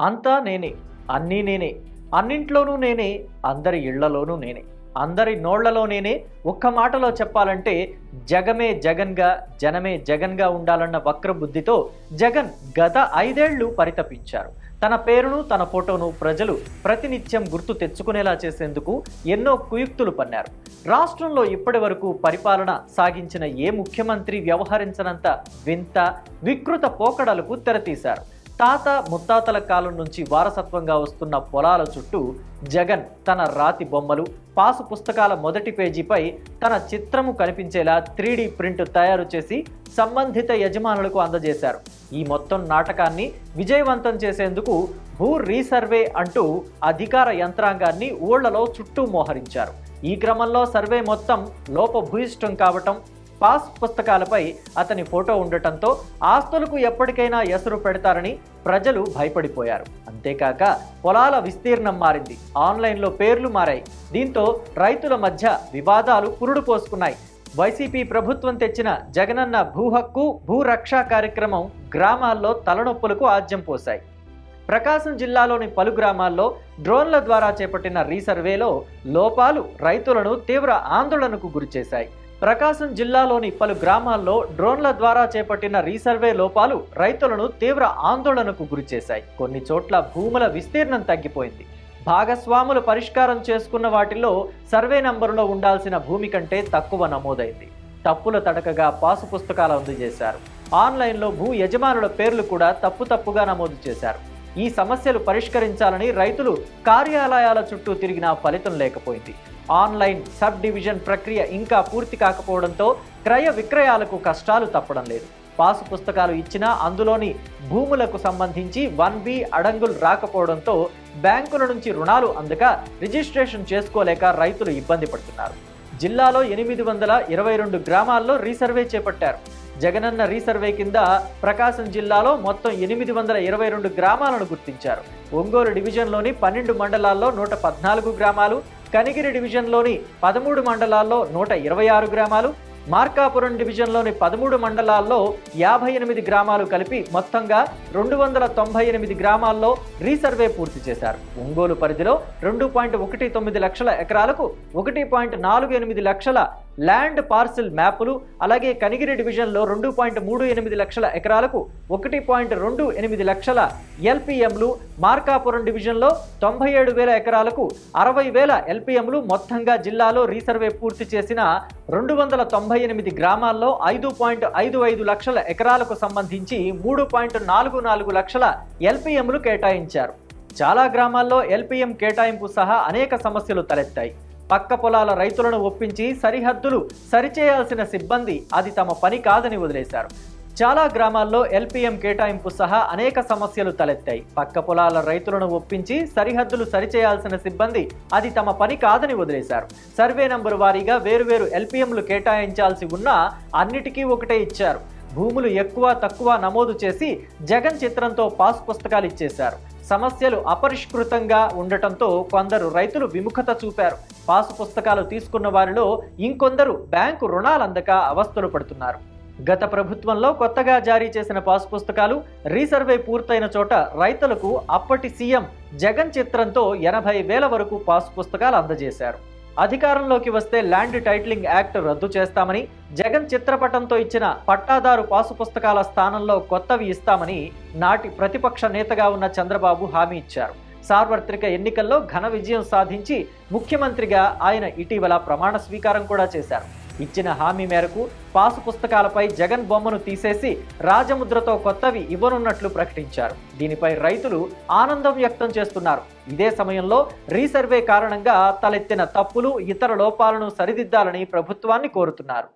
అంతా నేనే, అన్నీ నేనే, అన్నింట్లోనూ నేనే, అందరి ఇళ్లలోనూ నేనే, అందరి నోళ్లలో నేనే. ఒక్క మాటలో చెప్పాలంటే జగమే జగన్గా, జనమే జగన్గా ఉండాలన్న వక్ర బుద్ధితో జగన్ గత 5 ఏళ్లు పరితపించారు. తన పేరును, తన ఫోటోను ప్రజలు ప్రతినిత్యం గుర్తు తెచ్చుకునేలా చేసేందుకు ఎన్నో కుయుక్తులు పన్నారు. రాష్ట్రంలో ఇప్పటి వరకు పరిపాలన సాగించిన ఏ ముఖ్యమంత్రి వ్యవహరించనంత వింత, వికృత పోకడలకు తెరతీశారు. తాత ముత్తాతల కాలం నుంచి వారసత్వంగా వస్తున్న పొలాల చుట్టూ జగన్ తన రాతి బొమ్మలు, పాసు పుస్తకాల మొదటి పేజీపై తన చిత్రము కనిపించేలా 3D ప్రింట్ తయారు చేసి సంబంధిత యజమానులకు అందజేశారు. ఈ మొత్తం నాటకాన్ని విజయవంతం చేసేందుకు భూ రీసర్వే అంటూ అధికార యంత్రాంగాన్ని ఊళ్లలో చుట్టూ మోహరించారు. ఈ క్రమంలో సర్వే మొత్తం లోపభూయిష్టం కావటం, పాస్ పుస్తకాలపై అతని ఫోటో ఉండటంతో ఆస్తులకు ఎప్పటికైనా ఎసరు పెడతారని ప్రజలు భయపడిపోయారు. అంతేకాక పొలాల విస్తీర్ణం మారింది, ఆన్లైన్లో పేర్లు మారాయి. దీంతో రైతుల మధ్య వివాదాలు పురుడు పోసుకున్నాయి. వైసీపీ ప్రభుత్వం తెచ్చిన జగనన్న భూ హక్కు, భూ రక్ష కార్యక్రమం గ్రామాల్లో తలనొప్పులకు ఆజ్యం పోశాయి. ప్రకాశం జిల్లాలోని పలు గ్రామాల్లో డ్రోన్ల ద్వారా చేపట్టిన రీసర్వేలో లోపాలు రైతులను తీవ్ర ఆందోళనకు గురిచేశాయి. ప్రకాశం జిల్లాలోని పలు గ్రామాల్లో డ్రోన్ల ద్వారా చేపట్టిన రీసర్వే లోపాలు రైతులను తీవ్ర ఆందోళనకు గురిచేశాయి. కొన్ని చోట్ల భూముల విస్తీర్ణం తగ్గిపోయింది. భాగస్వాములు పరిష్కారం చేసుకున్న వాటిల్లో సర్వే నంబరులో ఉండాల్సిన భూమి కంటే తక్కువ నమోదైంది. తప్పుల తడకగా పాసు పుస్తకాలు అందజేశారు. ఆన్లైన్లో భూ యజమానుల పేర్లు కూడా తప్పుగా నమోదు చేశారు. ఈ సమస్యలు పరిష్కరించాలని రైతులు కార్యాలయాల చుట్టూ తిరిగినా ఫలితం లేకపోయింది. ఆన్లైన్ సబ్ డివిజన్ ప్రక్రియ ఇంకా పూర్తి కాకపోవడంతో క్రయ విక్రయాలకు కష్టాలు తప్పడం లేదు. పాసు పుస్తకాలు ఇచ్చినా అందులోని భూములకు సంబంధించి 1B అడంగులు రాకపోవడంతో బ్యాంకుల నుంచి రుణాలు అందక రిజిస్ట్రేషన్ చేసుకోలేక రైతులు ఇబ్బంది పడుతున్నారు. జిల్లాలో 822 గ్రామాల్లో రీసర్వే చేపట్టారు. జగనన్న రీసర్వే కింద ప్రకాశం జిల్లాలో మొత్తం 822 గ్రామాలను గుర్తించారు. ఒంగోలు డివిజన్లోని 12 మండలాల్లో 114 గ్రామాలు, కనిగిరి డివిజన్లోని 13 మండలాల్లో 126 గ్రామాలు, మార్కాపురం డివిజన్లోని 13 మండలాల్లో 58 గ్రామాలు కలిపి మొత్తంగా 298 గ్రామాల్లో రీసర్వే పూర్తి చేశారు. ఒంగోలు పరిధిలో 2.19 లక్షల ఎకరాలకు 1.48 లక్షల ల్యాండ్ పార్సిల్ మ్యాపులు, అలాగే కనిగిరి డివిజన్లో 2.38 లక్షల ఎకరాలకు 1.28 లక్షల ఎల్పిఎంలు, మార్కాపురం డివిజన్లో 97,000 ఎకరాలకు 60,000 ఎల్పిఎంలు, మొత్తంగా జిల్లాలో రీసర్వే పూర్తి చేసిన 298 గ్రామాల్లో 5.55 లక్షల ఎకరాలకు సంబంధించి 3.44 లక్షల ఎల్పిఎంలు కేటాయించారు. చాలా గ్రామాల్లో ఎల్పిఎం కేటాయింపు సహా అనేక సమస్యలు తలెత్తాయి. పక్క పొలాల రైతులను ఒప్పించి సరిహద్దులు సరిచేయాల్సిన సిబ్బంది అది తమ పని కాదని వదిలేశారు. చాలా గ్రామాల్లో ఎల్పిఎం కేటాయింపు సహా అనేక సమస్యలు తలెత్తాయి. పక్క పొలాల రైతులను ఒప్పించి సరిహద్దులు సరిచేయాల్సిన సిబ్బంది అది తమ పని కాదని వదిలేశారు. సర్వే నంబరు వారీగా వేరువేరు ఎల్పిఎంలు కేటాయించాల్సి ఉన్నా అన్నిటికీ ఒకటే ఇచ్చారు. భూములు ఎక్కువ తక్కువ నమోదు చేసి జగన్ చిత్రంతో పాస్ పుస్తకాలు ఇచ్చేశారు. సమస్యలు అపరిష్కృతంగా ఉండటంతో కొందరు రైతులు విముఖత చూపారు. పాసు పుస్తకాలు తీసుకున్న వారిలో ఇంకొందరు బ్యాంకు రుణాలందక అవస్థలు పడుతున్నారు. గత ప్రభుత్వంలో కొత్తగా జారీ చేసిన పాసు పుస్తకాలు రీసర్వే పూర్తయిన చోట రైతులకు అప్పటి సీఎం జగన్ చిత్రంతో 80,000 వరకు పాసు పుస్తకాలు అందజేశారు. అధికారంలోకి వస్తే ల్యాండ్ టైటిలింగ్ యాక్ట్ రద్దు చేస్తామని, జగన్ చిత్రపటంతో ఇచ్చిన పట్టాదారు పాసు పుస్తకాల స్థానంలో కొత్తవి ఇస్తామని నాటి ప్రతిపక్ష నేతగా ఉన్న చంద్రబాబు హామీ ఇచ్చారు. సార్వత్రిక ఎన్నికల్లో ఘన విజయం సాధించి ముఖ్యమంత్రిగా ఆయన ఇటీవల ప్రమాణ స్వీకారం కూడా చేశారు. ఇచ్చిన హామీ మేరకు పాసు పుస్తకాలపై జగన్ బొమ్మను తీసేసి రాజముద్రతో కొత్తవి ఇవ్వనున్నట్లు ప్రకటించారు. దీనిపై రైతులు ఆనందం వ్యక్తం చేస్తున్నారు. ఇదే సమయంలో రీసర్వే కారణంగా తలెత్తిన తప్పులు, ఇతర లోపాలను సరిదిద్దాలని ప్రభుత్వాన్ని కోరుతున్నారు.